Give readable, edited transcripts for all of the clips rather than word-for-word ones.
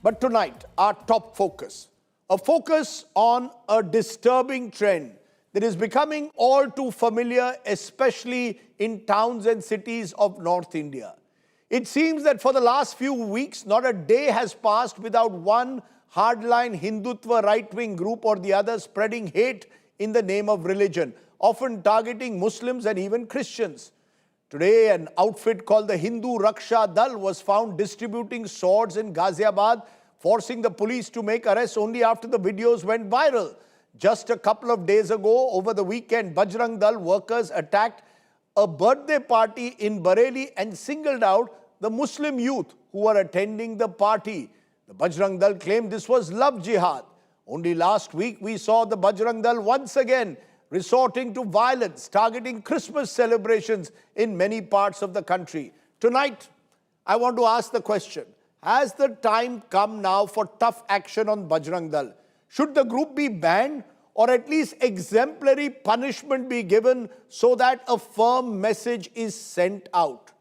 But tonight, our top focus, a focus on a disturbing trend that is becoming all too familiar, especially in towns and cities of North India. It seems that for the last few weeks, not a day has passed without one hardline Hindutva right-wing group or the other spreading hate in the name of religion, often targeting Muslims and even Christians. Today, an outfit called the Hindu Raksha Dal was found distributing swords in Ghaziabad, forcing the police to make arrests only after the videos went viral. Just a couple of days ago, over the weekend, Bajrang Dal workers attacked a birthday party in Bareilly and singled out the Muslim youth who were attending the party. The Bajrang Dal claimed this was Love Jihad. Only last week, we saw the Bajrang Dal once again resorting to violence, targeting Christmas celebrations in many parts of the country. Tonight, I want to ask the question, has the time come now for tough action on Bajrang Dal? Should the group be banned or at least exemplary punishment be given so that a firm message is sent out?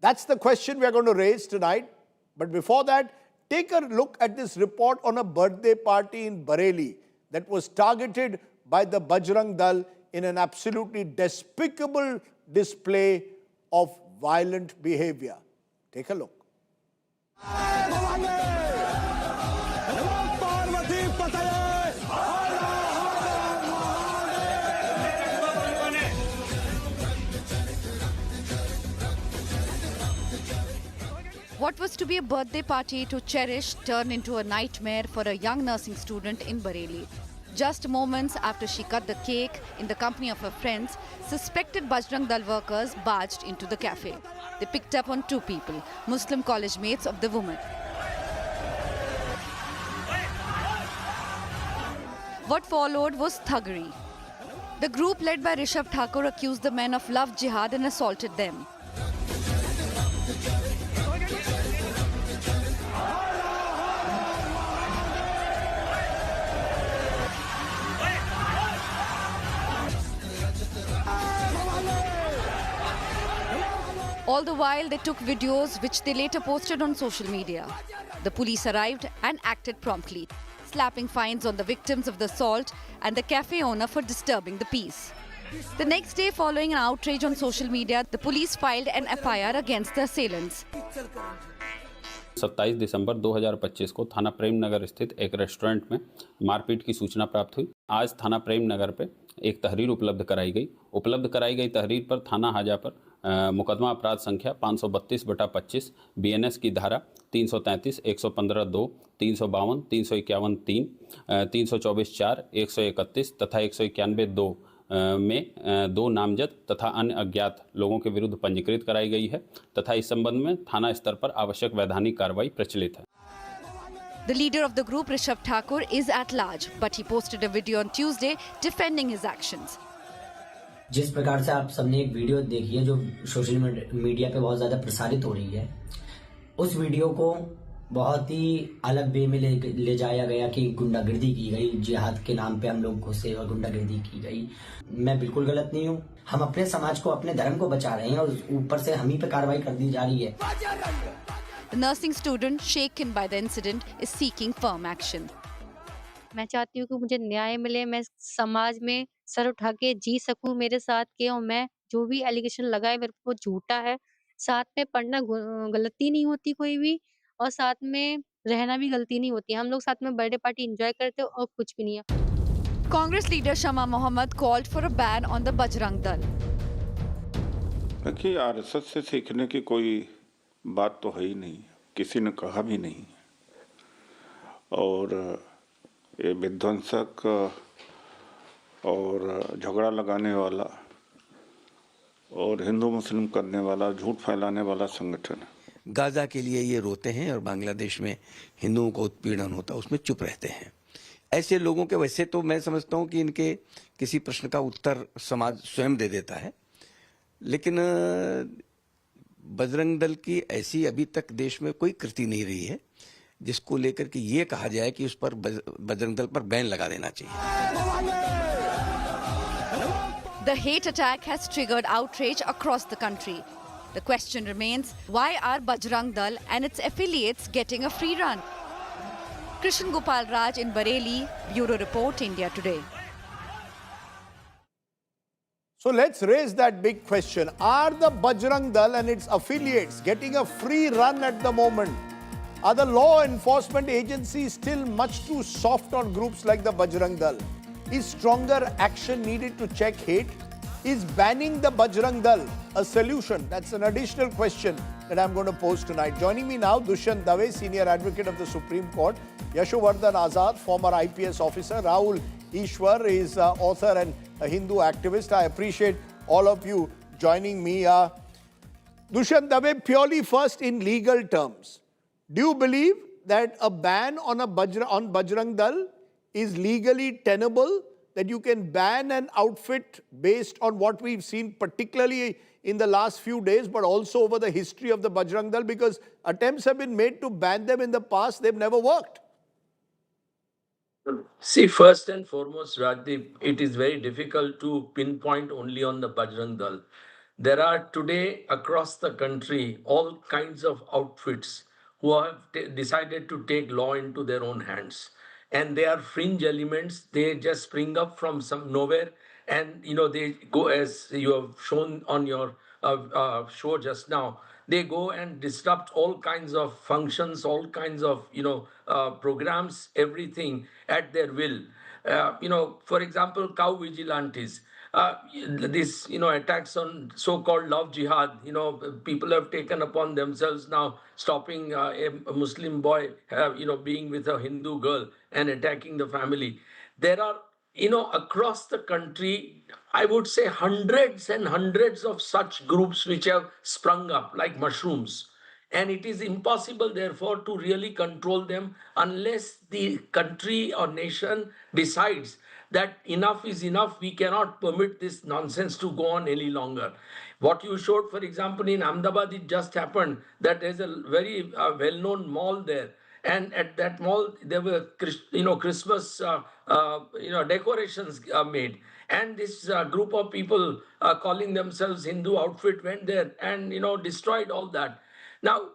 That's the question we're going to raise tonight. But before that, take a look at this report on a birthday party in Bareilly that was targeted by the Bajrang Dal in an absolutely despicable display of violent behavior. Take a look. What was to be a birthday party to cherish turned into a nightmare for a young nursing student in Bareilly. Just moments after she cut the cake in the company of her friends, suspected Bajrang Dal workers barged into the cafe. They picked up on two people, Muslim college mates of the woman. What followed was thuggery. The group led by Rishabh Thakur accused the men of Love Jihad and assaulted them. All the while, they took videos which they later posted on social media. The police arrived and acted promptly, slapping fines on the victims of the assault and the cafe owner for disturbing the peace. The next day, following an outrage on social media, the police filed an FIR against the assailants. 27 दिसंबर 2025 को थाना प्रेम नगर स्थित एक restaurant में मारपीट की सूचना प्राप्त हुई। आज थाना प्रेम नगर पे एक तहरीर उपलब्ध कराई गई तहरीर पर थाना हाजा पर मुकदमा अपराध संख्या 532/25 बीएनएस की धारा 333, 115(2), 352, 351(3), 324(4), 131 तथा 191(2) में दो नामजद तथा अन्य अज्ञात लोगों के विरुद्ध पंजीकृत कराई गई है तथा इस संबंध में थाना स्तर पर आवश्यक वैधानिक कार्रवाई प्रचलित है। The leader of the group, Rishabh Thakur, is at large, but he posted a video on Tuesday defending his actions. जिस प्रकार से आप सबने एक वीडियो देखी है जो सोशल मीडिया पे बहुत ज्यादा प्रसारित हो रही है, उस वीडियो को बहुत ही अलग वे में ले जाया गया कि गुंडागर्दी की गई, जिहाद के नाम पे हम लोग घुसे और गुंडागर्दी की गई। मैं बिल्कुल गलत नहीं हूँ। हम अपने समाज को, अपने धर्म को बचा रहे हैं और ऊपर से हम ही पे कार्रवाई कर दी जा रही है। The nursing student, shaken by the incident, is seeking firm action. मैं चाहती हूँ कि मुझे न्याय मिले, मैं समाज में सर उठा के जी सकूं मेरे साथ के, और मैं जो भी एलिगेशन लगाए मेरे को झूठा है। साथ में पढ़ना गलती नहीं होती कोई भी, और साथ में रहना भी गलती नहीं होती। हम लोग साथ में बर्थडे पार्टी एंजॉय करते हैं और कुछ भी नहीं है। Congress leader Shama Mohammed called for a ban on the Bajrang Dal. देखिए, आरएसएस से सीखने की कोई बात तो है ही नहीं, किसी ने कहा भी नहीं। और ये विध्वंसक और झगड़ा लगाने वाला और हिंदू मुस्लिम करने वाला, झूठ फैलाने वाला संगठन है। गाजा के लिए ये रोते हैं और बांग्लादेश में हिंदुओं को उत्पीड़न होता है उसमें चुप रहते हैं। ऐसे लोगों के, वैसे तो मैं समझता हूं कि इनके किसी प्रश्न का उत्तर समाज स्वयं दे देता है, लेकिन बजरंग दल की ऐसी अभी तक देश में कोई कृति नहीं रही है जिसको लेकर के ये कहा जाए कि उस पर बजरंग दल पर बैन लगा देना चाहिए। The hate attack has triggered outrage across the country. The question remains, why are Bajrang Dal and its affiliates getting a free run? Krishan Gopal Raj in Bareilly, Bureau Report, India Today. So let's raise that big question. Are the Bajrang Dal and its affiliates getting a free run at the moment? Are the law enforcement agencies still much too soft on groups like the Bajrang Dal? Is stronger action needed to check hate? Is banning the Bajrang Dal a solution? That's an additional question that I'm going to pose tonight. Joining me now, Dushyant Dave, Senior Advocate of the Supreme Court, Yashovardhan Azad, former IPS officer, Rahul Ishwar is author and a Hindu activist. I appreciate all of you joining me. Dushyant Dave, purely first in legal terms, do you believe that a ban on Bajrang Dal is legally tenable, that you can ban an outfit based on what we've seen, particularly in the last few days, but also over the history of the Bajrang Dal, because attempts have been made to ban them in the past, they've never worked? See, first and foremost, Rajdeep, it is very difficult to pinpoint only on the Bajrang Dal. There are today across the country all kinds of outfits who have decided to take law into their own hands. And they are fringe elements. They just spring up from some nowhere, and they go, as you have shown on your show just now. They go and disrupt all kinds of functions, all kinds of programs, everything at their will. For example, cow vigilantes. This attacks on so-called Love Jihad. People have taken upon themselves now stopping a Muslim boy being with a Hindu girl and attacking the family. There are across the country, I would say hundreds and hundreds of such groups which have sprung up like mushrooms. And it is impossible, therefore, to really control them unless the country or nation decides that enough is enough. We cannot permit this nonsense to go on any longer. What you showed, for example, in Ahmedabad, it just happened that there's a very well-known mall there. And at that mall, there were Christmas decorations made, and this group of people calling themselves Hindu outfit went there and destroyed all that. Now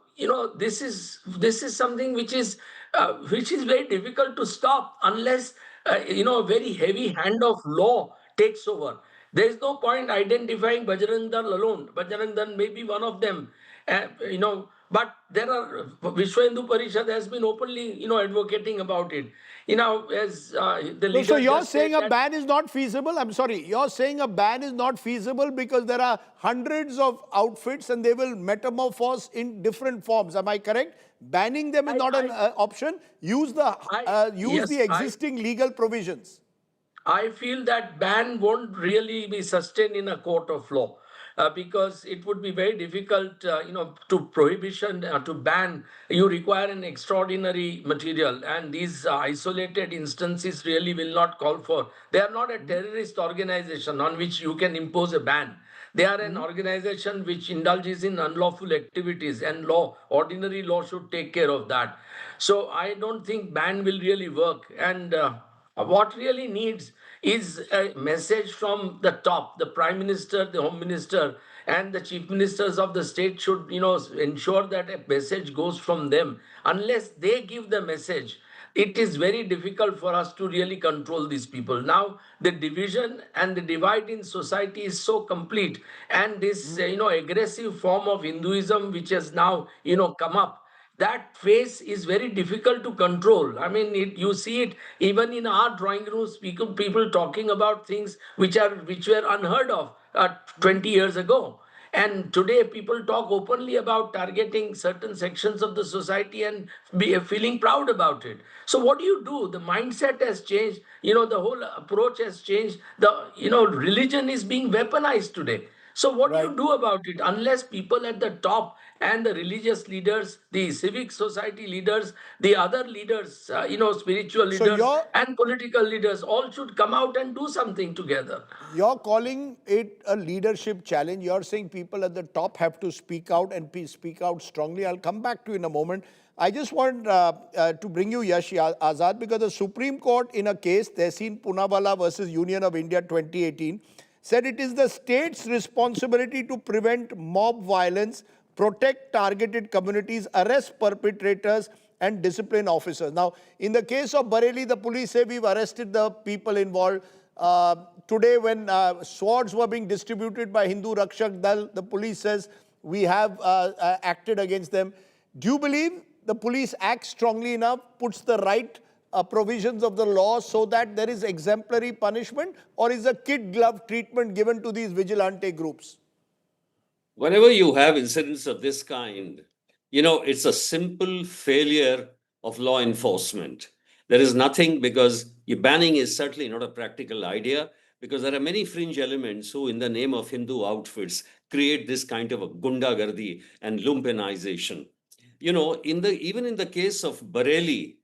this is something which is very difficult to stop unless a very heavy hand of law takes over. There is no point identifying Bajrang Dal alone. Bajrang Dal may be one of them, but there are Vishwa Hindu Parishad has been openly advocating about it. As the leader. So you're saying a ban is not feasible? I'm sorry, you're saying a ban is not feasible because there are hundreds of outfits and they will metamorphose in different forms. Am I correct? Banning them is not an option. Use the existing legal provisions. I feel that ban won't really be sustained in a court of law. Because it would be very difficult, to prohibition, to ban. You require an extraordinary material, and these isolated instances really will not call for. They are not a terrorist organization on which you can impose a ban. They are an organization which indulges in unlawful activities, and ordinary law should take care of that. So I don't think ban will really work. And what really needs is a message from the top. The Prime Minister, the Home Minister, and the Chief Ministers of the state should, ensure that a message goes from them. Unless they give the message, it is very difficult for us to really control these people. Now, the division and the divide in society is so complete, and this, aggressive form of Hinduism which has now, come up, that phase is very difficult to control. I mean, you see it even in our drawing rooms, people talking about things which were unheard of 20 years ago. And today people talk openly about targeting certain sections of the society and feeling proud about it. So what do you do? The mindset has changed. The whole approach has changed. Religion is being weaponized today. So what do you do about it? Unless people at the top and the religious leaders, the civic society leaders, the other leaders, spiritual leaders and political leaders all should come out and do something together. You're calling it a leadership challenge. You're saying people at the top have to speak out and speak out strongly. I'll come back to you in a moment. I just want to bring you Yash Azad, because the Supreme Court in a case, Tehseen Poonawalla versus Union of India 2018, said it is the state's responsibility to prevent mob violence, protect targeted communities, arrest perpetrators, and discipline officers. Now, in the case of Bareilly, the police say we've arrested the people involved. Today, when swords were being distributed by Hindu Raksha Dal, the police says we have acted against them. Do you believe the police act strongly enough, puts the right provisions of the law so that there is exemplary punishment, or is a kid glove treatment given to these vigilante groups? Whenever you have incidents of this kind, it's a simple failure of law enforcement. There is nothing, because banning is certainly not a practical idea, because there are many fringe elements who, in the name of Hindu outfits, create this kind of a gundagardi and lumpenization. Even in the case of Bareilly,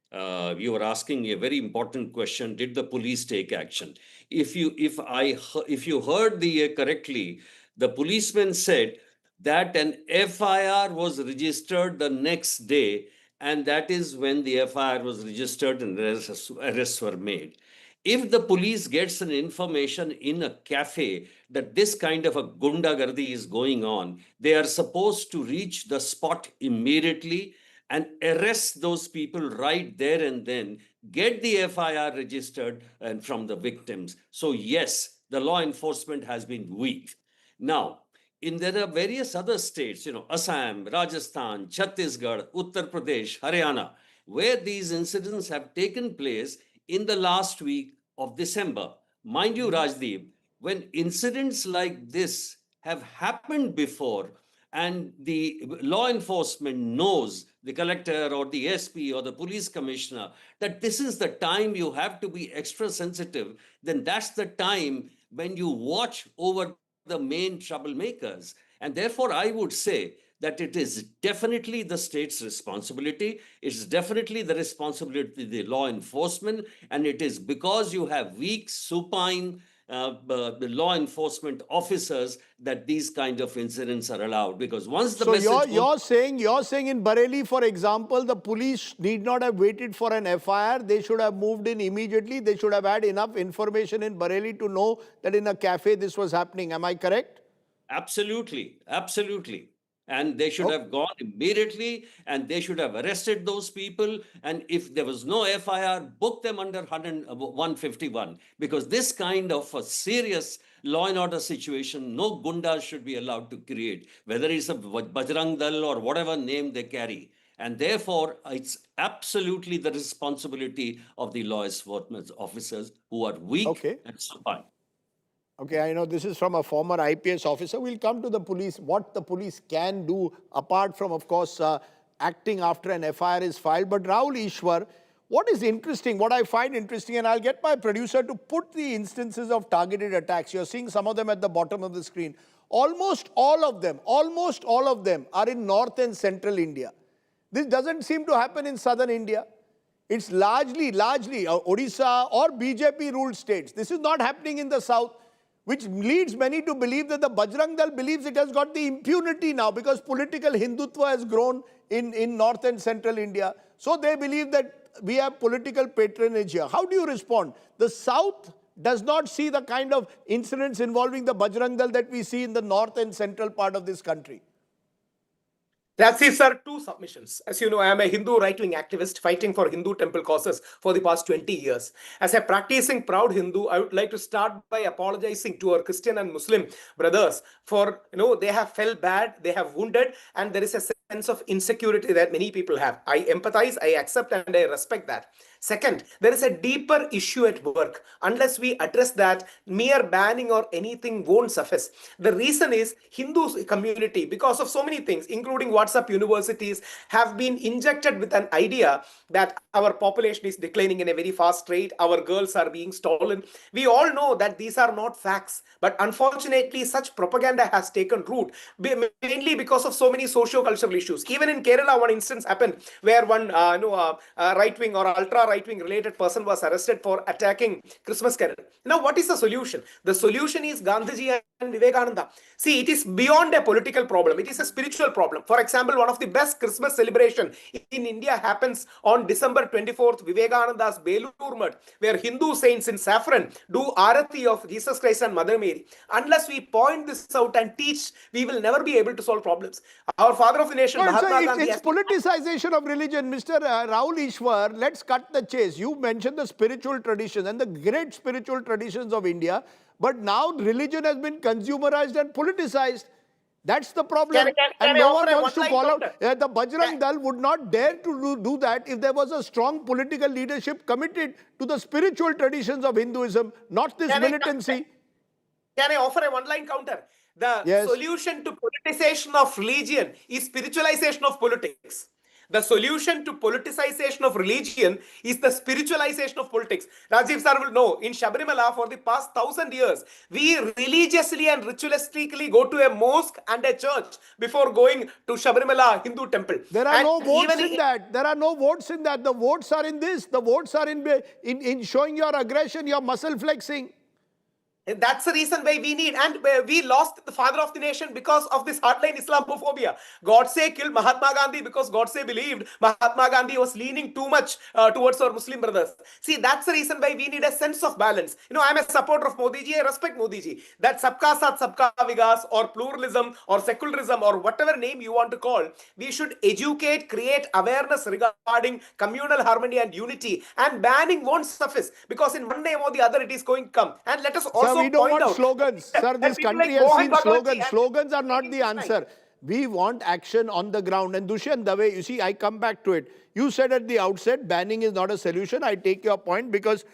you were asking a very important question: did the police take action? If you heard correctly, the policeman said that an FIR was registered the next day, and that is when the FIR was registered and arrests were made. If the police gets an information in a cafe that this kind of a gundagardi is going on, they are supposed to reach the spot immediately and arrest those people right there and then, get the FIR registered and from the victims. So yes, the law enforcement has been weak. Now, there are various other states, Assam, Rajasthan, Chhattisgarh, Uttar Pradesh, Haryana, where these incidents have taken place in the last week of December. Mind you, Rajdeep, when incidents like this have happened before, and the law enforcement knows, the collector or the SP or the police commissioner, that this is the time you have to be extra sensitive, then that's the time when you watch over the main troublemakers. And therefore, I would say that it is definitely the state's responsibility. It's definitely the responsibility of the law enforcement. And it is because you have weak, supine the law enforcement officers that these kind of incidents are allowed. Because once the message... So you're saying in Bareilly, for example, the police need not have waited for an FIR. They should have moved in immediately. They should have had enough information in Bareilly to know that in a cafe this was happening. Am I correct? Absolutely. Absolutely. And they should have gone immediately, and they should have arrested those people. And if there was no FIR, book them under 151. Because this kind of a serious law and order situation, no gundas should be allowed to create, whether it's a Bajrang Dal or whatever name they carry. And therefore, it's absolutely the responsibility of the law enforcement officers who are weak and supine. Okay, I know this is from a former IPS officer. We'll come to the police, what the police can do, apart from, of course, acting after an FIR is filed. But Rahul Ishwar, what is interesting, what I find interesting, and I'll get my producer to put the instances of targeted attacks. You're seeing some of them at the bottom of the screen. Almost all of them are in north and central India. This doesn't seem to happen in southern India. It's largely Odisha or BJP-ruled states. This is not happening in the south, which leads many to believe that the Bajrang Dal believes it has got the impunity now because political Hindutva has grown in north and central India. So they believe that we have political patronage here. How do you respond? The south does not see the kind of incidents involving the Bajrang Dal that we see in the north and central part of this country. That's it, sir. Two submissions. As you know, I am a Hindu right-wing activist fighting for Hindu temple causes for the past 20 years. As a practicing proud Hindu, I would like to start by apologizing to our Christian and Muslim brothers for, they have felt bad, they have wounded, and there is a sense of insecurity that many people have. I empathize, I accept, and I respect that. Second, there is a deeper issue at work. Unless we address that, mere banning or anything won't suffice. The reason is Hindu community, because of so many things, including WhatsApp universities, have been injected with an idea that our population is declining in a very fast rate, our girls are being stolen. We all know that these are not facts, but unfortunately, such propaganda has taken root, mainly because of so many socio-cultural issues. Even in Kerala, one instance happened where one right-wing or ultra-right-wing related person was arrested for attacking Christmas carol. Now, what is the solution? The solution is Gandhiji and Vivekananda. See, it is beyond a political problem. It is a spiritual problem. For example, one of the best Christmas celebration in India happens on December 24th, Vivekananda's Belur Mud, where Hindu saints in saffron do Arati of Jesus Christ and Mother Mary. Unless we point this out and teach, we will never be able to solve problems. Our father of the nation, nation, Well, Mahatma so Gandhi it's has... politicization of religion. Mr. Rahul Ishwar, let's cut the chase. You mentioned the spiritual traditions and the great spiritual traditions of India, but now religion has been consumerized and politicized. That's the problem. Can And I no offer one a wants to one-line call out. counter? The Bajrang Dal would not dare to do that if there was a strong political leadership committed to the spiritual traditions of Hinduism, not this militancy. Can I offer a one-line counter? The Yes. solution to politicization of religion is spiritualization of politics. The solution to politicization of religion is the spiritualization of politics. Rajdeep sir will know, in Sabarimala for the past 1,000 years, we religiously and ritualistically go to a mosque and a church before going to Sabarimala Hindu temple. There are And no votes even in that. There are no votes in that. The votes are in this. The votes are in showing your aggression, your muscle flexing. And that's the reason why we need, and we lost the father of the nation because of this hardline Islamophobia. Godse killed Mahatma Gandhi because Godse believed Mahatma Gandhi was leaning too much towards our Muslim brothers. See, that's the reason why we need a sense of balance. You know, I'm a supporter of Modi ji, I respect Modi ji. That sabka saath sabka vikas or pluralism or secularism or whatever name you want to call, we should educate, create awareness regarding communal harmony and unity, and banning won't suffice because in one name or the other it is going to come. And let us also We don't point want out slogans. Sir, this people country like has Mohan seen Bhagwat ji slogans. and- Slogans are not the answer. We want action on the ground. And Dushyant Dave, you see, I come back to it. You said at the outset, banning is not a solution. I take your point because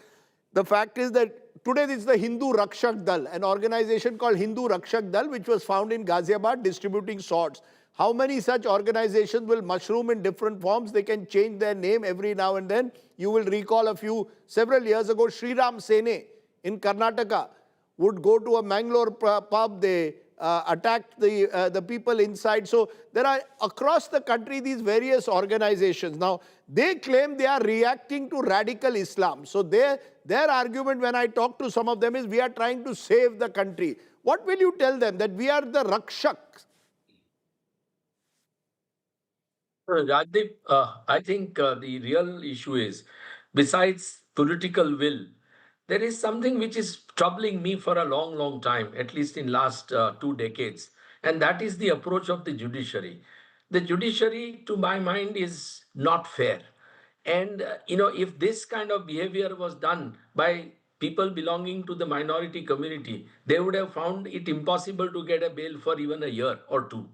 the fact is that today this is the Hindu Raksha Dal, an organization called Hindu Raksha Dal, which was found in Ghaziabad distributing swords. How many such organizations will mushroom in different forms? They can change their name every now and then. You will recall several years ago, Sri Ram Sene in Karnataka would go to a Mangalore pub, they attacked the people inside. So there are across the country these various organizations. Now, they claim they are reacting to radical Islam. So their argument when I talk to some of them is we are trying to save the country. What will you tell them? That we are the Rakshaks? Rajdeep, I think the real issue is, besides political will, there is something which is troubling me for a long, long time, at least in last 2 decades, and that is the approach of the judiciary. The judiciary, to my mind, is not fair. And, if this kind of behavior was done by people belonging to the minority community, they would have found it impossible to get a bail for even a year or two.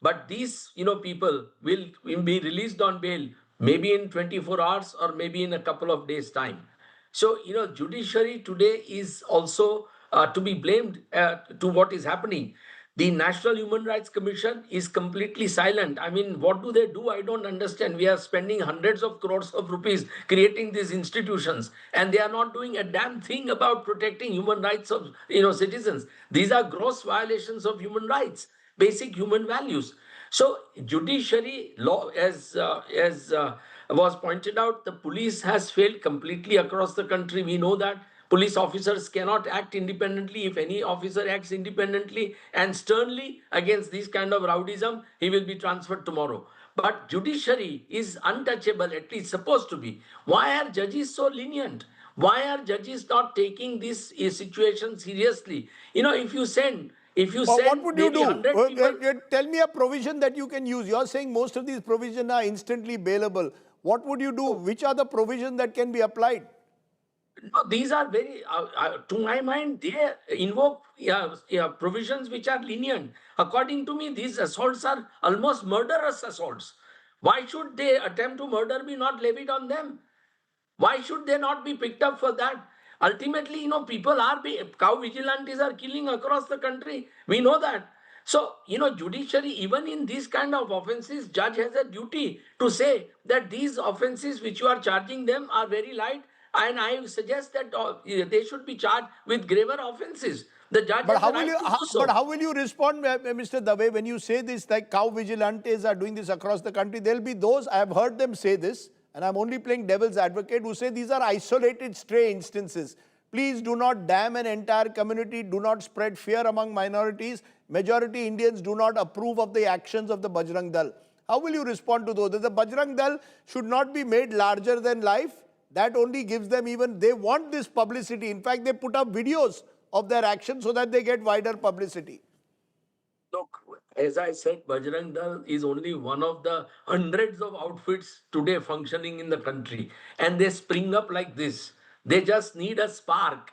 But these, people will be released on bail maybe in 24 hours or maybe in a couple of days' time. So, judiciary today is also to be blamed to what is happening. The National Human Rights Commission is completely silent. I mean, what do they do? I don't understand. We are spending hundreds of crores of rupees creating these institutions, and they are not doing a damn thing about protecting human rights of citizens. These are gross violations of human rights, basic human values. So judiciary law, as was pointed out, the police has failed completely across the country. We know that police officers cannot act independently. If any officer acts independently and sternly against this kind of rowdyism, he will be transferred tomorrow. But judiciary is untouchable, at least supposed to be. Why are judges so lenient? Why are judges not taking this situation seriously? If you send What would you maybe do? 100 people... Tell me a provision that you can use. You're saying most of these provisions are instantly bailable. What would you do? Which are the provisions that can be applied? No, these are very, to my mind, they invoke provisions which are lenient. According to me, these assaults are almost murderous assaults. Why should they attempt to murder be not levied on them? Why should they not be picked up for that? Ultimately, people are cow vigilantes are killing across the country. We know that. So, judiciary, even in these kind of offenses, judge has a duty to say that these offenses which you are charging them are very light, and I suggest that they should be charged with graver offenses. The judge But has the right to do so. But how will you respond, Mr. Dave, when you say this, like cow vigilantes are doing this across the country? There'll be those, I have heard them say this, and I'm only playing devil's advocate, who say these are isolated stray instances. Please do not damn an entire community. Do not spread fear among minorities. Majority Indians do not approve of the actions of the Bajrang Dal. How will you respond to those? The Bajrang Dal should not be made larger than life. That only gives them they want this publicity. In fact, they put up videos of their actions so that they get wider publicity. Look, As I said, Bajrang Dal is only one of the hundreds of outfits today functioning in the country. And they spring up like this. They just need a spark.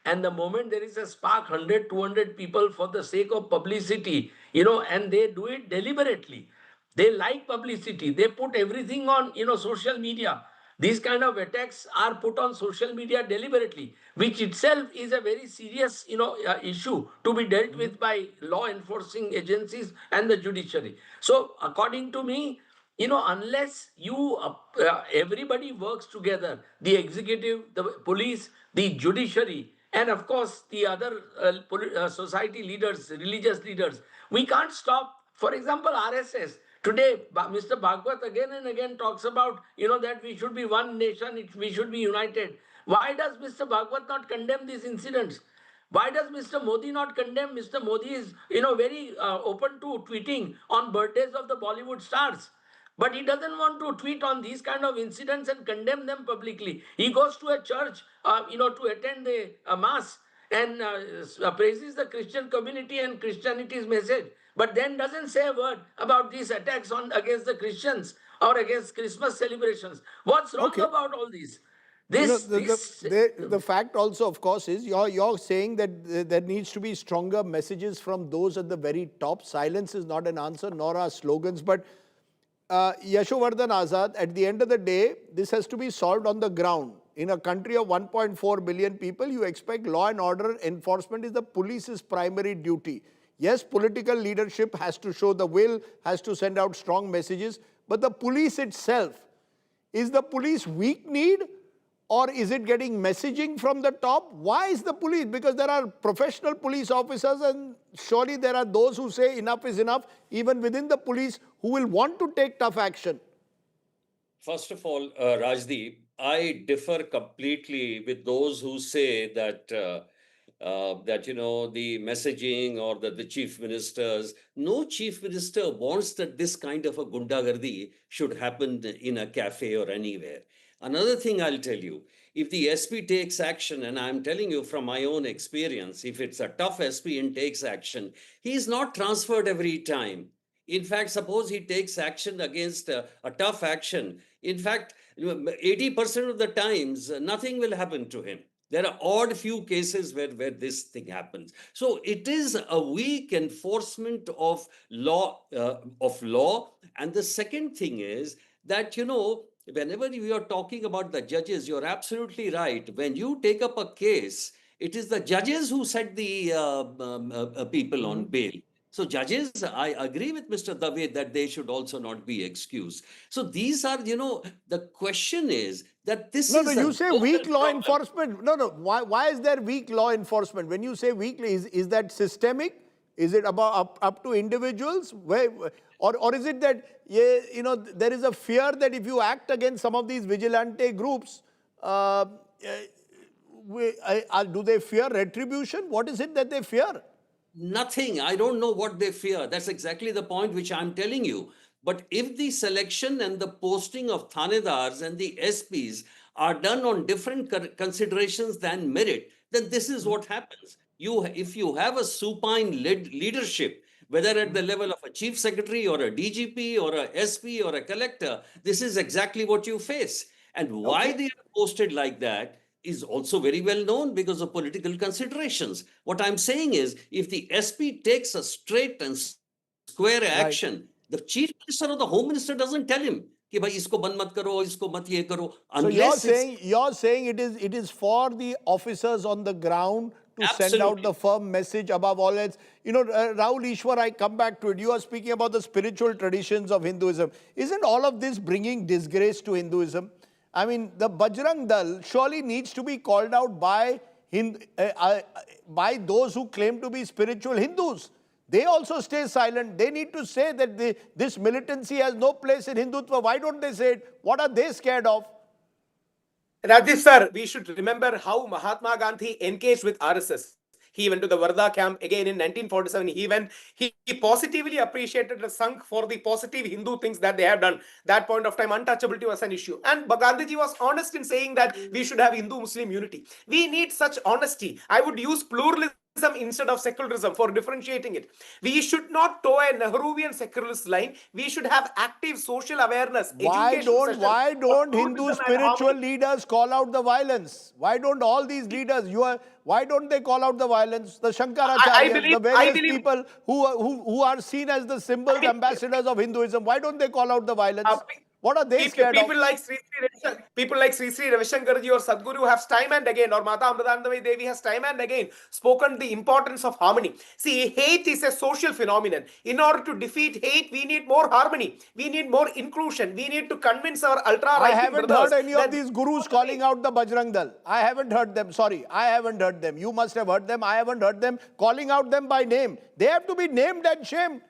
And the moment there is a spark, 100, 200 people for the sake of publicity, and they do it deliberately. They like publicity. They put everything on, social media. These kind of attacks are put on social media deliberately, which itself is a very serious, issue to be dealt with by law enforcing agencies and the judiciary. So, according to me, unless everybody works together, the executive, the police, the judiciary, and of course the other society leaders, religious leaders, we can't stop. For example, RSS. Today, Mr. Bhagwat again and again talks about, that we should be one nation, we should be united. Why does Mr. Bhagwat not condemn these incidents? Why does Mr. Modi not condemn? Mr. Modi is, very open to tweeting on birthdays of the Bollywood stars. But he doesn't want to tweet on these kind of incidents and condemn them publicly. He goes to a church, to attend the mass and praises the Christian community and Christianity's message, but then doesn't say a word about these attacks against the Christians or against Christmas celebrations. What's wrong Okay. about all these? The fact also, of course, is you're saying that there needs to be stronger messages from those at the very top. Silence is not an answer, nor are slogans. But Yashovardhan Azad, at the end of the day, this has to be solved on the ground. In a country of 1.4 billion people, you expect law and order enforcement is the police's primary duty. Yes, political leadership has to show the will, has to send out strong messages, but the police itself, is the police weak-kneed, or is it getting messaging from the top? Why is the police? Because there are professional police officers, and surely there are those who say enough is enough, even within the police, who will want to take tough action. First of all, Rajdeep, I differ completely with those who say that the messaging or the chief ministers. No chief minister wants that this kind of a gundagardi should happen in a cafe or anywhere. Another thing I'll tell you, if the SP takes action, and I'm telling you from my own experience, if it's a tough SP and takes action, he's not transferred every time. In fact, suppose he takes action against a tough action. In fact, 80% of the times, nothing will happen to him. There are odd few cases where this thing happens. So it is a weak enforcement of law. And the second thing is that, whenever we are talking about the judges, you're absolutely right. When you take up a case, it is the judges who set the people on bail. So judges, I agree with Mr. Dave that they should also not be excused. So these are, the question is that this is... No, you say weak law enforcement. No. Why is there weak law enforcement? When you say weak, is that systemic? Is it about up to individuals? Or is it that, there is a fear that if you act against some of these vigilante groups, do they fear retribution? What is it that they fear? Nothing. I don't know what they fear. That's exactly the point which I'm telling you. But if the selection and the posting of Thanedars and the SPs are done on different considerations than merit, then this is what happens. If you have a supine leadership, whether at the level of a chief secretary or a DGP or a SP or a collector, this is exactly what you face. And why they are posted like that is also very well known because of political considerations. What I'm saying is, if the SP takes a straight and square action, the chief minister or the home minister doesn't tell him कि भाई इसको बंद मत करो, इसको मत ये करो. So you're saying it is for the officers on the ground to send out the firm message above all else. Rahul Ishwar, I come back to it. You are speaking about the spiritual traditions of Hinduism. Isn't all of this bringing disgrace to Hinduism? I mean, the Bajrang Dal surely needs to be called out by those who claim to be spiritual Hindus. They also stay silent. They need to say that this militancy has no place in Hindutva. Why don't they say it? What are they scared of? Rajdeep sir, we should remember how Mahatma Gandhi engaged with RSS. He went to the Varda camp again in 1947. He positively appreciated the Sangh for the positive Hindu things that they have done. That point of time, untouchability was an issue. And Gandhiji was honest in saying that we should have Hindu-Muslim unity. We need such honesty. I would use pluralism instead of secularism, for differentiating it. We should not toe a Nehruvian secularist line. We should have active social awareness. Why don't Hindu spiritual leaders call out the violence? Why don't all these leaders, why don't they call out the violence? The Shankaracharyas, the various people who are seen as the symbols, ambassadors of Hinduism, why don't they call out the violence? What are they scared of? People like Sri Ravishankarji or Sadhguru have time and again, or Mata Amritanandamayi Devi has time and again spoken the importance of harmony. See, hate is a social phenomenon. In order to defeat hate, we need more harmony. We need more inclusion. We need to convince our ultra-right. I haven't heard any of these gurus calling out the Bajrang Dal. I haven't heard them. Sorry, I haven't heard them. You must have heard them. I haven't heard them calling out them by name. They have to be named and shamed.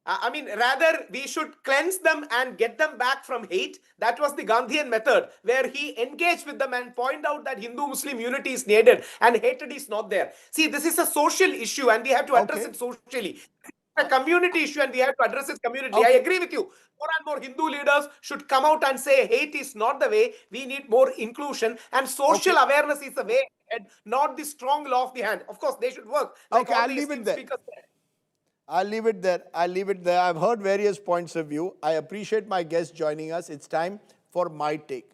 I mean, rather, we should cleanse them and get them back from hate. That was the Gandhian method, where he engaged with them and point out that Hindu-Muslim unity is needed and hatred is not there. See, this is a social issue and we have to address it socially. A community issue and we have to address it community. I agree with you. More and more Hindu leaders should come out and say hate is not the way. We need more inclusion and social awareness is the way ahead, not the strong law of the hand. Of course, they should work. Like I'll leave it there. I'll leave it there. I've heard various points of view. I appreciate my guest joining us. It's time for my take.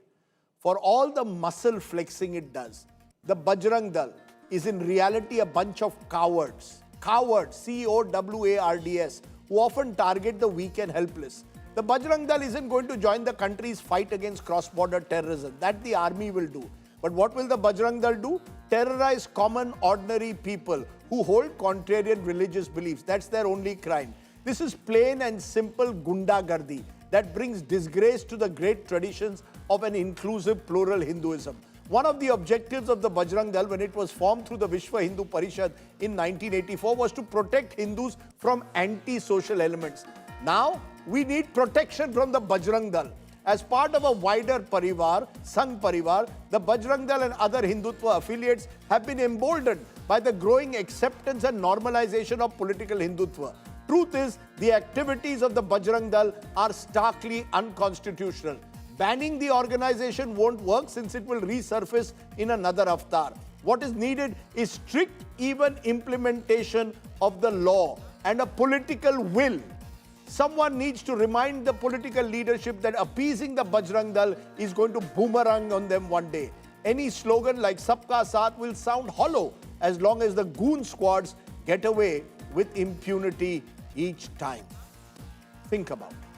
For all the muscle flexing it does, the Bajrang Dal is in reality a bunch of cowards. Cowards, C-O-W-A-R-D-S, who often target the weak and helpless. The Bajrang Dal isn't going to join the country's fight against cross-border terrorism. That the army will do. But what will the Bajrang Dal do? Terrorize common, ordinary people who hold contrarian religious beliefs. That's their only crime. This is plain and simple gundagardi that brings disgrace to the great traditions of an inclusive, plural Hinduism. One of the objectives of the Bajrang Dal when it was formed through the Vishwa Hindu Parishad in 1984 was to protect Hindus from anti-social elements. Now, we need protection from the Bajrang Dal. As part of a wider parivar, Sangh Parivar, the Bajrang Dal and other Hindutva affiliates have been emboldened by the growing acceptance and normalization of political Hindutva. Truth is, the activities of the Bajrang Dal are starkly unconstitutional. Banning the organization won't work since it will resurface in another avatar. What is needed is strict, even implementation of the law and a political will. Someone needs to remind the political leadership that appeasing the Bajrang Dal is going to boomerang on them one day. Any slogan like Sabka Saath will sound hollow as long as the goon squads get away with impunity each time. Think about it.